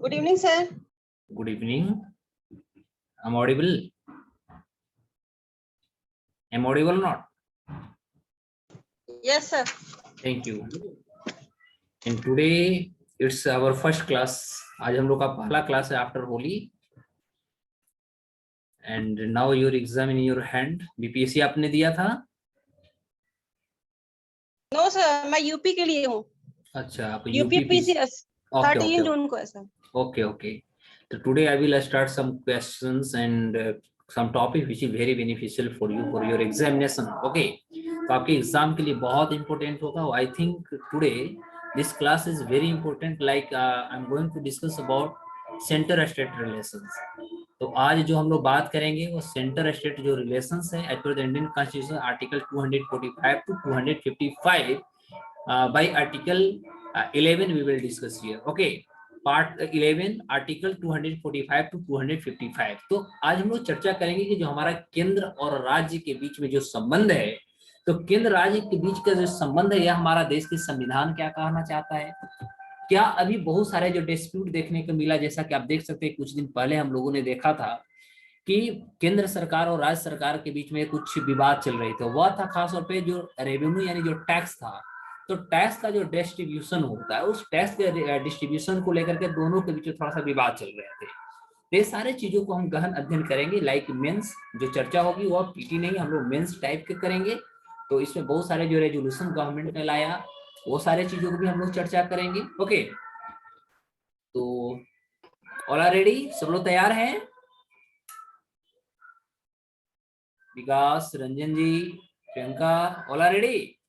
Good evening, sir. Good evening. I'm audible. I'm audible or not? Yes, sir. Thank you. And today it's our first class. आज हम लोग का पहला class है after Holi. And now your exam in your hand. BPSC आपने दिया था? No, sir. मैं यूपी के लिए हूँ. अच्छा, आप यूपी UP PCS 13 जून को है sir. Okay. So today I will start some questions and some topic which is very beneficial for you for your examination. Okay. तो आपके एग्जाम के लिए बहुत इंपॉर्टेंट होगा. I think today this class is very important. Like I'm going to discuss about centre state relations. तो आज जो हम लोग बात करेंगे वो सेंटर स्टेट जो रिलेशंस है as per the Indian constitution article 245 to 255 by article 11 we will discuss here. Okay, part 11 article 245 to 255. तो आज हम लोग चर्चा करेंगे कि जो हमारा केंद्र और राज्य के बीच में जो संबंध है, तो केंद्र राज्य के बीच का जो संबंध है यह हमारा देश के संविधान क्या कहना चाहता है. क्या अभी बहुत सारे जो डिस्प्यूट देखने को मिला, जैसा कि आप देख सकते हैं कुछ दिन पहले हम लोगों ने देखा था कि केंद्र सरकार और राज्य सरकार के बीच में कुछ विवाद चल रहे थे. वह था खास तौर पे जो रेवेन्यू यानी जो टैक्स था. तो टैक्स का जो डिस्ट्रीब्यूशन होता है उस टैक्स के डिस्ट्रीब्यूशन को लेकर के दोनों के बीच में थोड़ा सा विवाद चल रहे थे. ये सारे चीजों को हम गहन अध्ययन करेंगे. लाइक मेंस जो चर्चा होगी वह पीटी नहीं, हम लोग मेंस टाइप के करेंगे. तो इसमें बहुत सारे जो रेजोल्यूशन गवर्नमेंट ने लाया वो सारे चीजों को भी हम लोग चर्चा करेंगे. ओके, तो ऑल आर रेडी? सब लोग तैयार हैं? विकास, रंजन जी, प्रियंका, ऑल आर रेडी?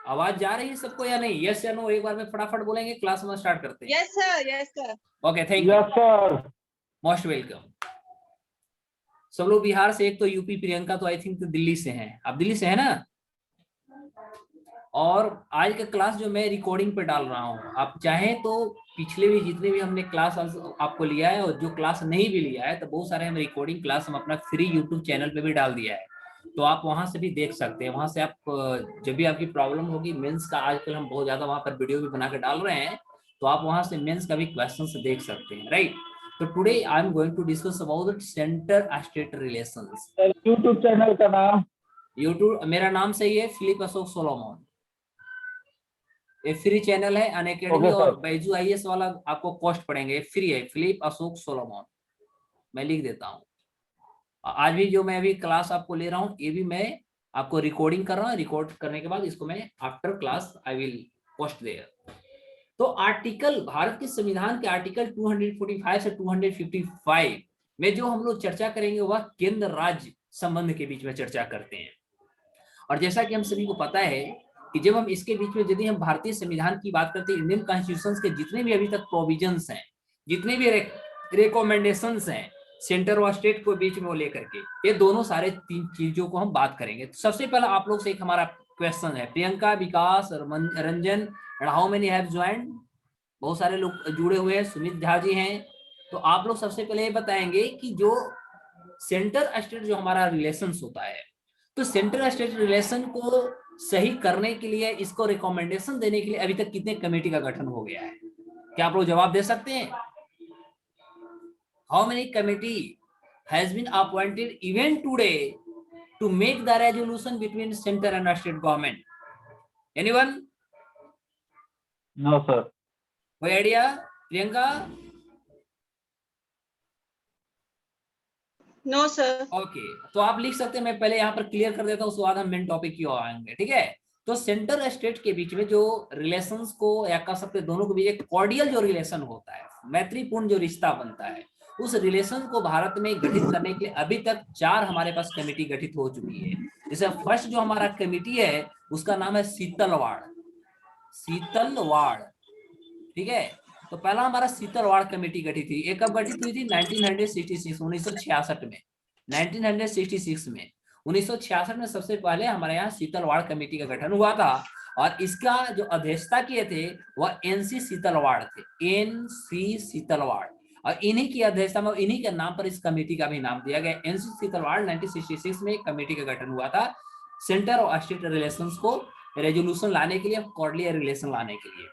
आवाज जा रही है सबको या नहीं? यस या नो एक बार में फटाफट बोलेंगे, क्लास में स्टार्ट करते हैं. Yes, sir. Yes, sir. Okay, thank you. Yes sir. Most welcome. सब लोग बिहार से, एक तो यूपी, प्रियंका तो आई थिंक तो दिल्ली से हैं. आप दिल्ली से हैं ना? और आज का क्लास जो मैं रिकॉर्डिंग पे डाल रहा हूँ, आप चाहें तो पिछले भी जितने भी हमने क्लास आपको लिया है और जो क्लास नहीं भी लिया है तो बहुत सारे हम रिकॉर्डिंग क्लास हम अपना फ्री यूट्यूब चैनल पे भी डाल दिया है. तो आप वहां से भी देख सकते हैं. वहां से आप जब भी आपकी प्रॉब्लम होगी मेंस का, आजकल हम बहुत ज्यादा वहां पर वीडियो भी बना के डाल रहे हैं, तो आप वहां से मेंस का भी क्वेश्चन देख सकते हैं. राइट. तो today I am going to discuss about centre state relations. YouTube channel का नाम? यूट्यूब मेरा नाम सही है, फिलिप अशोक सोलोमन. ये फ्री चैनल है. अनअकैडमी और बैजू आईएएस वाला आपको कॉस्ट पड़ेंगे. फ्री है, फिलिप अशोक सोलोमन. मैं लिख देता हूँ. आज भी जो मैं अभी क्लास आपको ले रहा हूँ ये भी मैं आपको रिकॉर्डिंग कर रहा हूँ. रिकॉर्ड करने के बाद इसको मैं after class I will post there. तो आर्टिकल, भारत के संविधान के आर्टिकल 245 से 255 में जो हम लोग चर्चा करेंगे वह केंद्र राज्य संबंध के बीच में चर्चा करते हैं. और जैसा कि हम सभी को पता है कि जब हम इसके बीच में यदि हम भारतीय संविधान की बात करते हैं, इंडियन कॉन्स्टिट्यूशन के जितने भी अभी तक प्रोविजंस हैं, जितने भी रिकमेंडेशंस हैं सेंटर और स्टेट को बीच में वो लेकर के, ये दोनों सारे तीन चीजों को हम बात करेंगे. तो सबसे पहले आप लोग से एक हमारा क्वेश्चन है. Priyanka, Vikas, Ranjan, how many have joined? बहुत सारे लोग जुड़े हुए हैं. सुमित झा जी हैं. तो आप लोग सबसे पहले ये बताएंगे कि जो सेंटर स्टेट जो हमारा रिलेशन होता है, तो सेंटर स्टेट रिलेशन को सही करने के लिए, इसको रिकमेंडेशन देने के लिए अभी तक कितने कमेटी का गठन हो गया है? क्या आप लोग जवाब दे सकते हैं? How many committee has been appointed even today to make the resolution between centre and state government? Anyone? No sir. कोई idea? Priyanka? No, sir. Okay, तो आप लिख सकते हैं. मैं पहले यहाँ पर क्लियर कर देता हूँ, उसके बाद हम मेन टॉपिक की ओर आएंगे. ठीक है. तो सेंटर स्टेट के बीच में जो रिलेशंस को, या कह सकते हैं दोनों के बीच एक कॉर्डियल जो रिलेशन होता है, मैत्रीपूर्ण जो रिश्ता बनता है, उस रिलेशन को भारत में गठित करने के लिए अभी तक 4 हमारे पास कमेटी गठित हो चुकी है. जैसे फर्स्ट जो हमारा कमेटी है उसका नाम है शीतलवाड़. ठीक है. तो पहला हमारा शीतलवाड़ कमेटी गठित हुई. एक कब गठित हुई थी? 1966 1966 में. 1966 में 1966 में सबसे पहले हमारे यहाँ शीतलवाड़ कमेटी का गठन हुआ था. और इसका जो अध्यक्षता किए थे वह एनसी शीतलवाड़ थे. एनसी शीतलवाड़. और इन्हीं की अध्यक्षता में, इन्हीं के नाम पर इस कमेटी का भी नाम दिया गया. एनसी शीतलवाड़ 1966 में एक कमेटी का गठन हुआ था सेंटर और स्टेट रिलेशंस को रेजोल्यूशन लाने के लिए, कॉर्डियल रिलेशन लाने के लिए.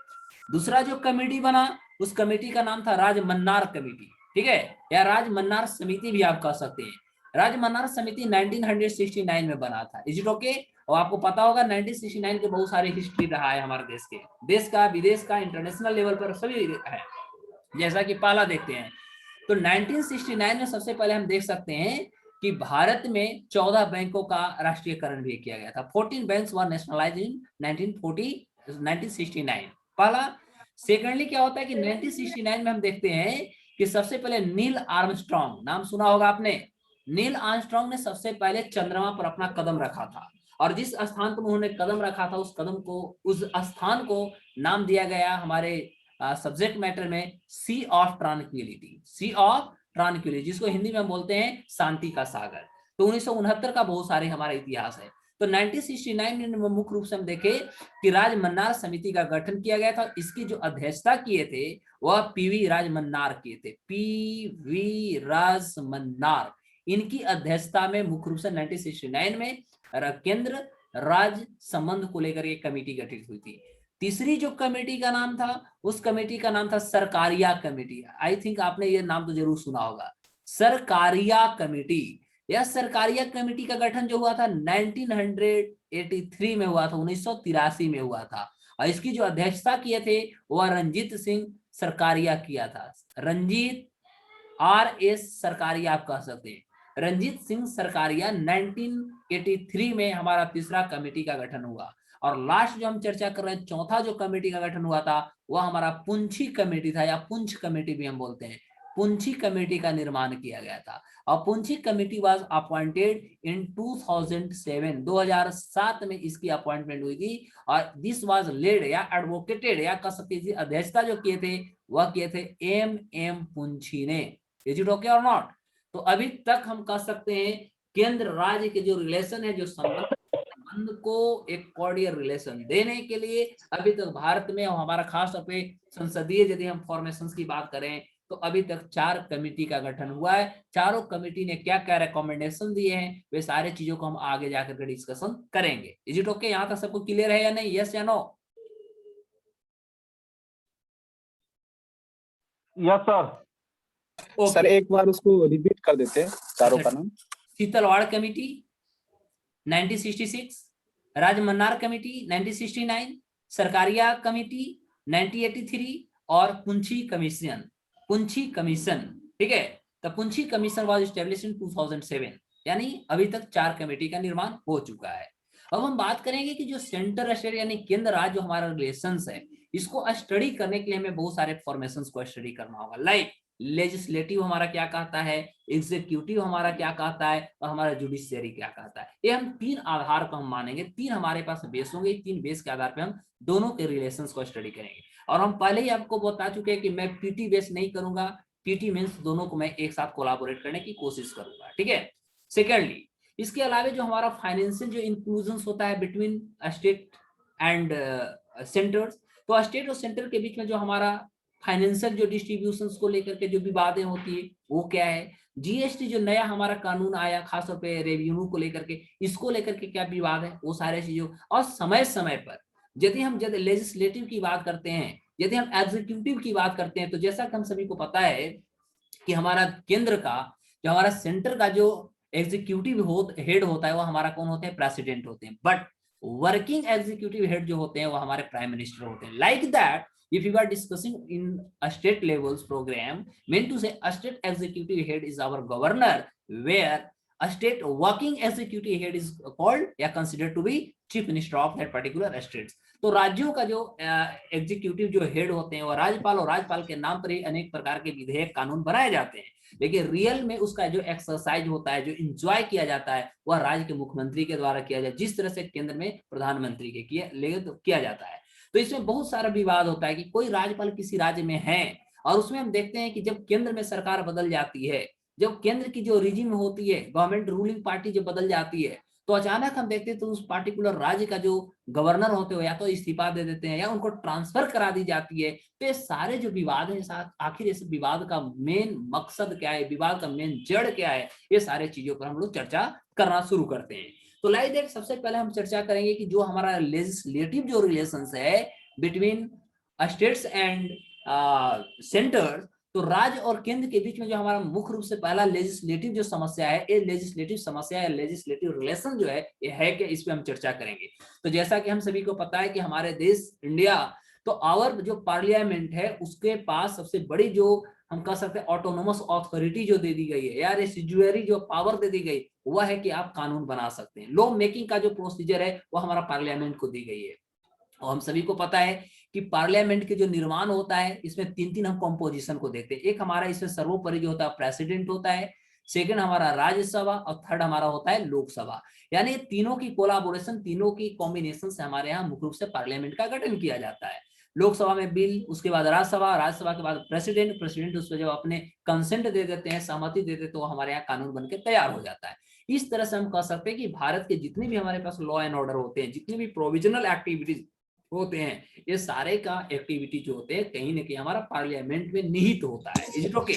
दूसरा जो कमेटी बना उस कमेटी का नाम था राजमन्नार कमेटी, ठीक है, या राजमन्नार समिति भी आप कह सकते हैं। राजमन्नार समिति 1969 में बना था। Is it okay? और आपको पता होगा 1969 के बहुत सारी हिस्ट्री रहा है हमारे देश के, देश का, विदेश का, इंटरनेशनल लेवल पर सभी है। जैसा कि पहला देखते हैं तो 1969 में सबसे पहले हम देख सकते हैं कि भारत में 14 बैंकों का राष्ट्रीयकरण भी किया गया था। 14 बैंक्स वर नेशनलाइज्ड इन 1969 पहला। सेकेंडली क्या होता है कि 1969 में हम देखते हैं कि सबसे पहले नील आर्मस्ट्रॉन्ग, नाम सुना होगा आपने, नील आर्मस्ट्रॉन्ग ने सबसे पहले चंद्रमा पर अपना कदम रखा था, और जिस स्थान पर उन्होंने कदम रखा था उस स्थान को नाम दिया गया हमारे सब्जेक्ट मैटर में सी of tranquillity, C of tranquillity, जिसको हिंदी में बोलते हैं शांति का सागर। तो 1969 का बहुत सारे हमारा इतिहास है। तो 1969 में मुख्य रूप से हम देखे कि राजमन्नार समिति का गठन किया गया था। इसकी जो अध्यक्षता किए थे वह पीवी राजमन्नार किए थे, पीवी राजमन्नार। इनकी अध्यक्षता में मुख्य रूप से 1969 में केंद्र राज्य संबंध को लेकर एक कमेटी गठित हुई थी। तीसरी जो कमेटी का नाम था उस कमेटी का नाम था सरकारिया कमेटी। आई थिंक आपने ये नाम तो जरूर सुना होगा, सरकारिया कमेटी। यह सरकारिया कमेटी का गठन जो हुआ था 1983 में हुआ था, 1983 में हुआ था, और इसकी जो अध्यक्षता किए थे वह रंजीत सिंह सरकारिया किया था। रंजीत RS सरकारिया आप कह सकते हैं, रंजीत सिंह सरकारिया 1983 में हमारा तीसरा कमेटी का गठन हुआ। और लास्ट जो हम चर्चा कर रहे हैं, चौथा जो कमेटी का गठन हुआ था वह हमारा पुंछी कमेटी था, या पुंछ कमेटी भी हम बोलते हैं। पुंछी कमेटी का निर्माण किया गया था, और Punchhi committee was appointed in 2007 में इसकी अपॉइंटमेंट हुई थी। और दिस वाज लेड या एडवोकेटेड या कह सकते हैं अध्यक्षता जो किए थे वह किए थे MM पुंछी ने। इज इट ओके और नॉट? तो अभी तक हम कह सकते हैं केंद्र राज्य के जो रिलेशन है, जो संबंध को एक कॉर्डियल रिलेशन देने के लिए अभी तक भारत में, और हमारा खास तौर पे संसदीय यदि हम फॉर्मेशंस की बात करें तो अभी तक 4 कमेटी का गठन हुआ है। चारों कमेटी ने क्या क्या रिकमेंडेशन दिए हैं वे सारे चीजों को हम आगे जाकर के डिस्कशन करेंगे। Is it okay? यहाँ तक सबको क्लियर है या नहीं? यस या नो? Yes sir. सर एक बार उसको रिपीट कर देते हैं चारों का नाम। Setalvad committee 1966, Rajamannar committee 1969, Sarkaria committee 1983 और पुंछी कमीशन, पुंछी कमीशन, ठीक है। तो Punchhi commission was established in 2007, यानी अभी तक 4 कमेटी का निर्माण हो चुका है। अब हम बात करेंगे कि जो सेंटर स्टेट यानी केंद्र राज्य जो हमारा रिलेशंस है, इसको स्टडी करने के लिए हमें बहुत सारे फॉर्मेशंस को स्टडी करना होगा। लाइक लेजिस्लेटिव हमारा क्या कहता है, एग्जीक्यूटिव हमारा क्या कहता है, और हमारा जुडिशियरी क्या कहता है। ये हम 3 आधार को हम मानेंगे, 3 हमारे पास बेस होंगे। 3 बेस के आधार पे हम दोनों के रिलेशंस को स्टडी करेंगे। और हम पहले ही आपको बता चुके हैं कि मैं पीटी बेस नहीं करूंगा, पीटी मींस दोनों को मैं एक साथ कोलैबोरेट करने की कोशिश करूंगा, ठीक है। सेकेंडली इसके अलावा जो हमारा फाइनेंशियल जो इंक्लूजन होता है बिटवीन स्टेट एंड सेंटर्स, तो स्टेट और सेंटर के बीच में जो हमारा फाइनेंशियल जो डिस्ट्रीब्यूशंस को लेकर के जो विवादें होती है वो क्या है। जीएसटी जो नया हमारा कानून आया खासतौर पे रेवेन्यू को लेकर के, इसको लेकर के क्या विवाद है, वो सारे चीजों। और समय समय पर यदि हम लेजिस्लेटिव की बात करते हैं, यदि हम एग्जीक्यूटिव की बात करते हैं, तो जैसा कि हम सभी को पता है कि हमारा केंद्र का जो हमारा सेंटर का जो एग्जीक्यूटिव हेड होता है वो हमारा कौन होते हैं, प्रेसिडेंट होते हैं। बट वर्किंग एग्जीक्यूटिव हेड जो होते हैं वो हमारे प्राइम मिनिस्टर होते हैं। Like that if you are discussing in a state levels program, meant to say a state executive head is our governor, where a state working executive head is called या considered to be chief minister of that particular states। तो राज्यों का जो executive जो head होते हैं वो राज्यपाल, और राज्यपाल के नाम पर ही अनेक प्रकार के विधेयक कानून बनाए जाते हैं, लेकिन रियल में उसका जो एक्सरसाइज होता है, जो इंजॉय किया जाता है, वह राज्य के मुख्यमंत्री के द्वारा किया जाए, जिस तरह से केंद्र में प्रधानमंत्री के किया जाता है। तो इसमें बहुत सारा विवाद होता है कि कोई राज्यपाल किसी राज्य में है, और उसमें हम देखते हैं कि जब केंद्र में सरकार बदल जाती है, जब केंद्र की जो रिजिम होती है, गवर्नमेंट रूलिंग पार्टी जब बदल जाती है, तो अचानक हम देखते हैं तो उस पार्टिकुलर राज्य का जो गवर्नर होते हो या तो इस्तीफा दे देते हैं या उनको ट्रांसफर करा दी जाती है। तो ये सारे जो विवाद है, आखिर इस विवाद का मेन मकसद क्या है, विवाद का मेन जड़ क्या है, ये सारे चीजों पर हम लोग चर्चा करना शुरू करते हैं। तो लाइक दैट सबसे पहले हम चर्चा करेंगे कि जो हमारा लेजिस्लेटिव जो रिलेशंस है बिटवीन स्टेट्स एंड सेंटर, तो राज्य और केंद्र के बीच में जो हमारा मुख्य रूप से पहला लेजिस्लेटिव जो समस्या है, ये लेजिस्लेटिव समस्या है, लेजिस्लेटिव रिलेशन जो है ये है कि इस पे हम चर्चा करेंगे। तो जैसा कि हम सभी को पता है कि हमारे देश इंडिया, तो आवर जो पार्लियामेंट है उसके पास सबसे बड़ी जो हम कह सकते हैं ऑटोनोमस अथॉरिटी जो दे दी गई है, या रेसिडुअरी जो पावर दे दी गई, वह है कि आप कानून बना सकते हैं। लॉ मेकिंग का जो प्रोसीजर है वो हमारा पार्लियामेंट को दी गई है। और हम सभी को पता है कि पार्लियामेंट के जो निर्माण होता है इसमें तीन तीन हम कॉम्पोजिशन को देखते हैं। एक हमारा इसमें सर्वोपरि जो होता है प्रेसिडेंट होता है, सेकंड हमारा राज्यसभा, और थर्ड हमारा होता है लोकसभा। यानी तीनों की कोलाबोरेशन, तीनों की कॉम्बिनेशन से हमारे यहाँ मुख्य रूप से पार्लियामेंट का गठन किया जाता है। लोकसभा में बिल, उसके बाद राज्यसभा, राज्यसभा के बाद प्रेसिडेंट, प्रेसिडेंट उस पर जब अपने कंसेंट दे देते हैं, सहमति दे देते हैं, तो हमारे यहाँ कानून बनकर तैयार हो जाता है। इस तरह से हम कह सकते हैं कि भारत के जितने भी हमारे पास लॉ एंड ऑर्डर होते हैं, जितने भी प्रोविजनल एक्टिविटीज होते हैं, ये सारे का एक्टिविटी जो होते हैं कहीं ना कहीं हमारा पार्लियामेंट में निहित होता है। Is it okay?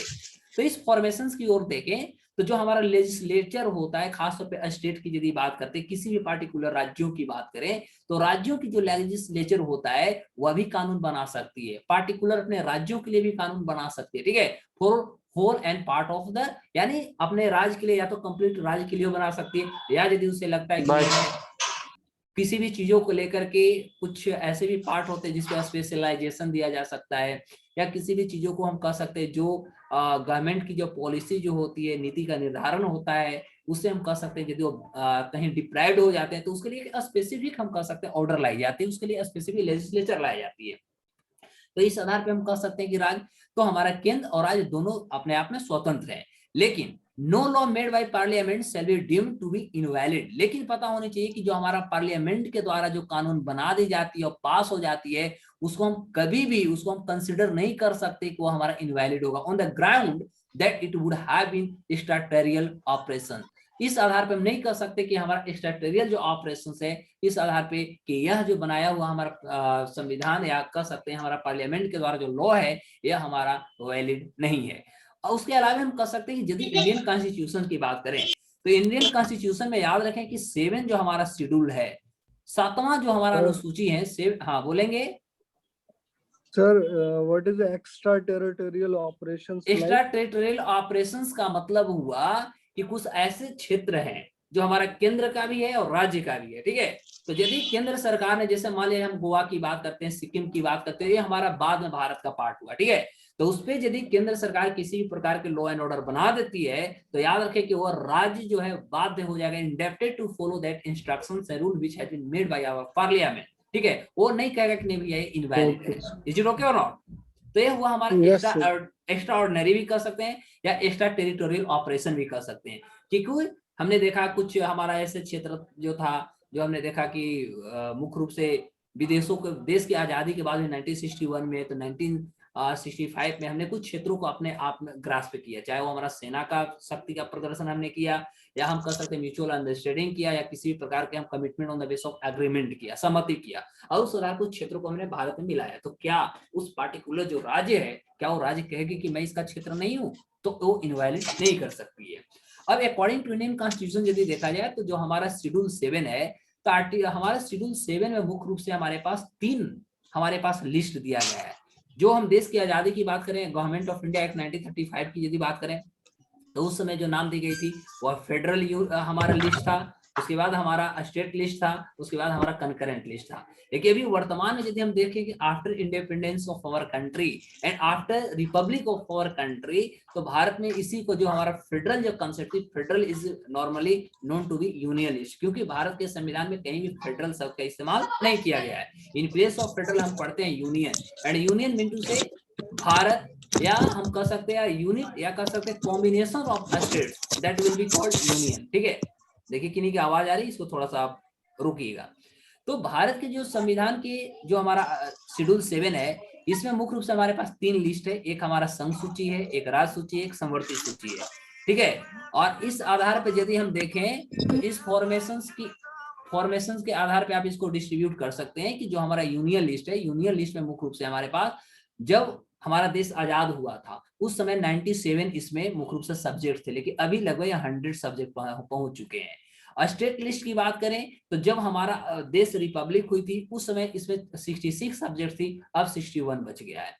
तो इस फॉर्मेशंस की ओर देखें तो जो हमारा लेजिस्लेचर होता है, खासतौर पे स्टेट की यदि बात करते हैं, किसी भी पार्टिकुलर राज्यों की बात करें, तो राज्यों की जो लेजिस्लेचर होता है वह भी कानून बना सकती है, पार्टिकुलर अपने राज्यों के लिए भी कानून बना सकती है। ठीक है, for whole and part of the, यानी अपने राज्य के लिए या तो कंप्लीट राज्य के लिए बना सकती है, या यदि उसे लगता है कि किसी भी चीजों को लेकर के कुछ ऐसे भी पार्ट होते हैं जिसपे स्पेशलाइजेशन दिया जा सकता है, या किसी भी चीजों को हम कह सकते हैं जो गवर्नमेंट की जो पॉलिसी जो होती है, नीति का निर्धारण होता है, उससे हम कह सकते हैं यदि वो कहीं डिप्राइव्ड हो जाते हैं तो उसके लिए स्पेसिफिक हम कह सकते हैं ऑर्डर लाई जाती है, उसके लिए स्पेसिफिक लेजिस्लेचर लाई जाती है। तो इस आधार पे हम कह सकते हैं कि राज्य, तो हमारा केंद्र और राज्य दोनों अपने आप में स्वतंत्र है, लेकिन no law made by parliament shall be deemed to be invalid. लेकिन पता होनी चाहिए कि जो हमारा पार्लियामेंट के द्वारा जो कानून बना दी जाती है और पास हो जाती है, उसको हम कभी भी उसको हम कंसिडर नहीं कर सकते कि वो हमारा इनवैलिड होगा, on the ground that it would have been statutorial operation. इस आधार पर हम नहीं कह सकते कि हमारा स्टैट्यूटोरियल जो ऑपरेशन है, इस आधार पे कि यह जो बनाया हुआ हमारा संविधान, या कह सकते हैं हमारा पार्लियामेंट के द्वारा जो लॉ है, यह हमारा वैलिड नहीं है। और उसके अलावा हम कह सकते हैं कि यदि इंडियन कॉन्स्टिट्यूशन की बात करें, तो इंडियन कॉन्स्टिट्यूशन में याद रखें कि 7 जो हमारा शेड्यूल है, 7वां जो हमारा अनुसूची है, हाँ बोलेंगे sir, what is extra territorial operations? Extra territorial operations का मतलब हुआ कि कुछ ऐसे क्षेत्र हैं जो हमारा केंद्र का भी है और राज्य का भी है। ठीक है, तो यदि केंद्र सरकार ने, जैसे मान लिया हम गोवा की बात करते हैं, सिक्किम की बात करते हैं, ये हमारा बाद में भारत का पार्ट हुआ। ठीक है, तो उस पर यदि केंद्र सरकार किसी भी प्रकार के लॉ एंड ऑर्डर बना देती है, तो याद रखें कि वो राज्य जो है बाध्य हो जाएगा, indebted to follow that instructions and rule which has been made by our parliament. ठीक है, वो नहीं कहेगा कि नहीं भैया ये इनवैलिड है। इज इट ओके और नॉट? तो ये हुआ हमारा एक्स्ट्रा ऑर्डिनरी भी कर सकते हैं, या एक्स्ट्रा टेरिटोरियल ऑपरेशन भी कर सकते हैं। क्योंकि हमने देखा कुछ हमारा ऐसे क्षेत्र जो था, जो हमने देखा कि मुख्य रूप से विदेशों के, देश की आजादी के बाद में 1961 में, तो 1965 में हमने कुछ क्षेत्रों को अपने आप में ग्रास्प किया, चाहे वो हमारा सेना का शक्ति का प्रदर्शन हमने किया, या हम कह सकते हैं म्यूचुअल अंडरस्टैंडिंग किया, या किसी भी प्रकार के हम commitment on the base of agreement किया, सहमति किया, और उस आधार कुछ क्षेत्रों को हमने भारत में मिलाया। तो क्या उस पार्टिकुलर जो राज्य है, क्या वो राज्य कहेगी कि मैं इसका क्षेत्र नहीं हूँ, तो वो इनवैलिड नहीं कर सकती है। अब अकॉर्डिंग टू इंडियन कॉन्स्टिट्यूशन यदि देखा जाए, तो जो हमारा शेड्यूल 7 है, तो हमारा शेड्यूल 7 में मुख्य रूप से हमारे पास 3 हमारे पास लिस्ट दिया गया है। जो हम देश की आजादी की बात करें, गवर्नमेंट ऑफ इंडिया एक्ट 1935 की यदि बात करें, तो उस समय जो नाम दी गई थी वह फेडरल हमारा लिस्ट था, उसके बाद हमारा स्टेट लिस्ट था, उसके बाद हमारा कंकरेंट लिस्ट था। लेकिन अभी वर्तमान में यदि हम देखें कि after independence of our country and after republic of our country, तो भारत में इसी को जो हमारा फेडरल जो कंसेप्ट है, federal is normally known to be unionist, क्योंकि भारत के संविधान में कहीं भी फेडरल शब्द का इस्तेमाल नहीं किया गया है। इन प्लेस ऑफ फेडरल हम पढ़ते हैं union, and union mean to say Bharat, या हम कह सकते हैं यूनिट, या कह सकते हैं combination of states, that will be called union. ठीक है, देखिए किन्हीं की आवाज आ रही है, इसको थोड़ा सा आप रुकिएगा। तो भारत के जो संविधान के जो हमारा शेड्यूल 7 है, इसमें मुख्य रूप से हमारे पास 3 लिस्ट है, एक हमारा संघ सूची है, एक राज्य सूची है, एक संवर्ती सूची है। ठीक है, और इस आधार पर यदि हम देखें तो इस फॉर्मेशंस के आधार पे आप इसको डिस्ट्रीब्यूट कर सकते हैं कि जो हमारा यूनियन लिस्ट है, यूनियन लिस्ट में मुख्य रूप से हमारे पास जब हमारा देश आजाद हुआ था उस समय 97 इसमें मुख्य रूप से सब्जेक्ट थे, लेकिन अभी लगभग 100 सब्जेक्ट पहुंच चुके हैं। स्टेट लिस्ट की बात करें तो जब हमारा देश रिपब्लिक हुई थी उस समय इसमें 66 सब्जेक्ट थी, अब 61 बच गया है।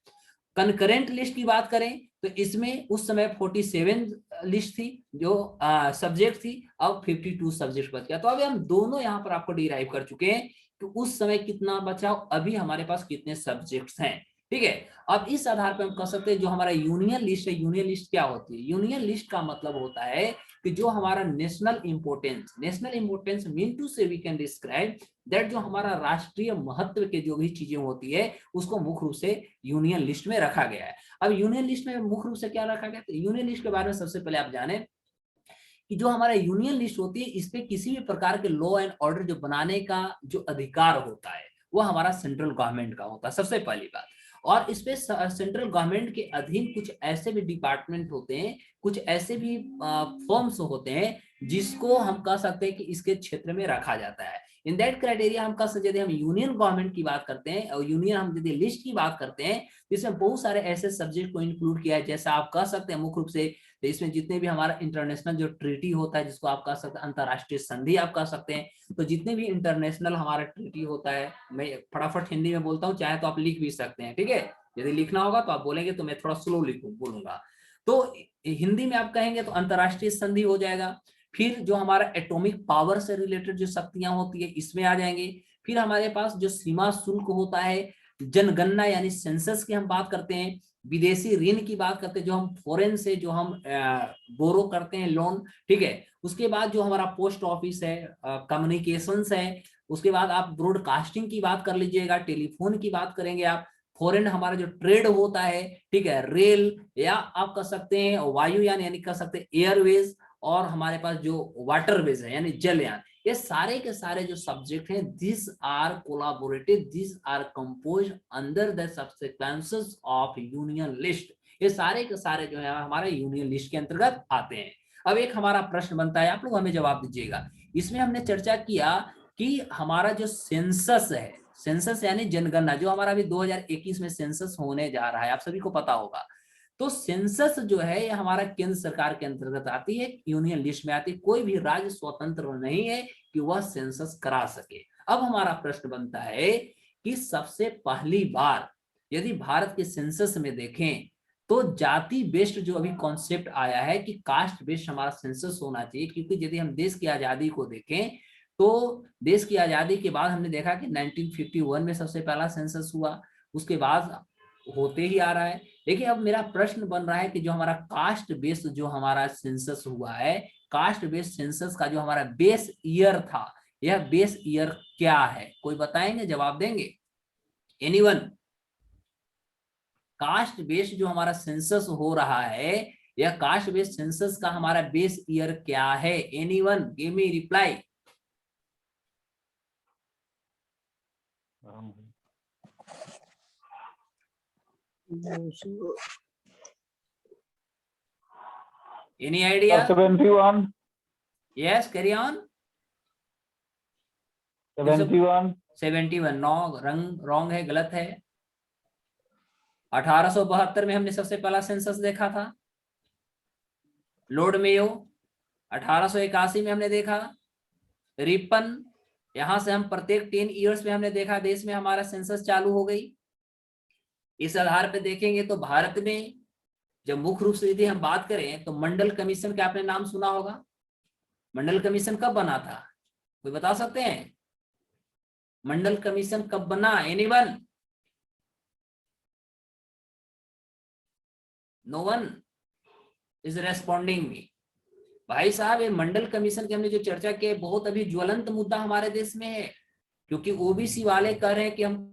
कंकरेंट लिस्ट की बात करें तो इसमें उस समय 47 लिस्ट थी जो सब्जेक्ट थी, अब 52 सब्जेक्ट बच गया। तो अभी हम दोनों यहाँ पर आपको डिराइव कर चुके हैं कि उस समय कितना बचा, अभी हमारे पास कितने सब्जेक्ट्स हैं। ठीक है, अब इस आधार पर हम कह सकते हैं जो हमारा यूनियन लिस्ट है, यूनियन लिस्ट क्या होती है? यूनियन लिस्ट का मतलब होता है कि जो हमारा नेशनल इंपोर्टेंस मीन टू से वी कैन डिस्क्राइब दैट जो हमारा राष्ट्रीय महत्व के जो भी चीजें होती है उसको मुख्य रूप से यूनियन लिस्ट में रखा गया है। अब यूनियन लिस्ट में मुख्य रूप से क्या रखा गया? तो यूनियन लिस्ट के बारे में सबसे पहले आप जाने कि जो हमारा यूनियन लिस्ट होती है इस पे किसी भी प्रकार के लॉ एंड ऑर्डर जो बनाने का जो अधिकार होता है वो हमारा सेंट्रल गवर्नमेंट का होता है, सबसे पहली बात। और इस पे सेंट्रल गवर्नमेंट के अधीन कुछ ऐसे भी डिपार्टमेंट होते हैं, कुछ ऐसे भी फॉर्म्स होते हैं जिसको हम कह सकते हैं कि इसके क्षेत्र में रखा जाता है। इन दैट क्राइटेरिया हम कह सकते हैं, यदि हम यूनियन गवर्नमेंट की बात करते हैं और यूनियन हम यदि लिस्ट की बात करते हैं तो इसमें बहुत सारे ऐसे सब्जेक्ट को इंक्लूड किया है, जैसा आप कह सकते हैं मुख्य रूप से तो इसमें जितने भी हमारा इंटरनेशनल जो ट्रीटी होता है जिसको आप कह सकते हैं अंतरराष्ट्रीय संधि आप कह सकते हैं, तो जितने भी इंटरनेशनल हमारा ट्रीटी होता है, मैं फटाफट हिंदी में बोलता हूँ, चाहे तो आप लिख भी सकते हैं, ठीक है, यदि लिखना होगा तो आप बोलेंगे तो मैं थोड़ा स्लो बोलूंगा। तो हिंदी में आप कहेंगे तो अंतरराष्ट्रीय संधि हो जाएगा। फिर जो हमारा एटॉमिक पावर से रिलेटेड जो शक्तियां होती है इसमें आ जाएंगे। फिर हमारे पास जो सीमा शुल्क होता है, जनगणना यानी सेंसस की हम बात करते हैं, विदेशी ऋण की बात करते हैं जो हम फॉरेन से जो हम बोरो करते हैं लोन, ठीक है। उसके बाद जो हमारा पोस्ट ऑफिस है, कम्युनिकेशंस है, उसके बाद आप ब्रॉडकास्टिंग की बात कर लीजिएगा, टेलीफोन की बात करेंगे आप, फॉरेन हमारा जो ट्रेड होता है, ठीक है, रेल या आप कह सकते हैं वायुयान यानी कह सकते हैं एयरवेज, और हमारे पास जो वाटरवेज है यानी जलयान, ये सारे के सारे जो सब्जेक्ट हैं this are collaborated, this are composed under the subsequences of union list. ये सारे के सारे जो है हमारे यूनियन लिस्ट के अंतर्गत आते हैं। अब एक हमारा प्रश्न बनता है, आप लोग हमें जवाब दीजिएगा। इसमें हमने चर्चा किया कि हमारा जो सेंसस है, सेंसस यानी जनगणना, जो हमारा अभी 2021 में सेंसस होने जा रहा है, आप सभी को पता होगा। तो सेंसस जो है ये हमारा केंद्र सरकार के अंतर्गत आती है, यूनियन लिस्ट में आती है। कोई भी राज्य स्वतंत्र नहीं है कि वह सेंसस करा सके। अब हमारा प्रश्न बनता है कि सबसे पहली बार यदि भारत के सेंसस में देखें तो जाति बेस्ड जो अभी कॉन्सेप्ट आया है कि कास्ट बेस्ड हमारा सेंसस होना चाहिए, क्योंकि यदि हम देश की आजादी को देखें तो देश की आजादी के बाद हमने देखा कि 1951 में सबसे पहला सेंसस हुआ, उसके बाद होते ही आ रहा है। देखिए अब मेरा प्रश्न बन रहा है कि जो हमारा कास्ट बेस्ड जो हमारा सेंसस हुआ है, कास्ट बेस्ड सेंसस का जो हमारा बेस ईयर था, यह बेस ईयर क्या है? कोई बताएंगे, जवाब देंगे? एनीवन? कास्ट बेस्ड जो हमारा सेंसस हो रहा है, यह कास्ट बेस्ड सेंसस का हमारा बेस ईयर क्या है? Anyone give me reply. Any idea? 71. Yes, carry on. 71. 71 no, wrong है, गलत है। 1872 में हमने सबसे पहला सेंसस देखा था, लॉर्ड मेयो। 1881 में हमने देखा, रिपन। यहां से हम प्रत्येक 10 इयर्स में हमने देखा देश में हमारा सेंसस चालू हो गई। इस आधार पे देखेंगे तो भारत में जब मुख्य रूप से यदि हम बात करें तो मंडल कमीशन का आपने नाम सुना होगा। मंडल कमीशन कब बना था, कोई बता सकते हैं? मंडल कमीशन कब बना? Anyone? No one is responding me. भाई साहब ये मंडल कमीशन की हमने जो चर्चा की बहुत अभी ज्वलंत मुद्दा हमारे देश में है, क्योंकि ओबीसी वाले कह रहे हैं कि हम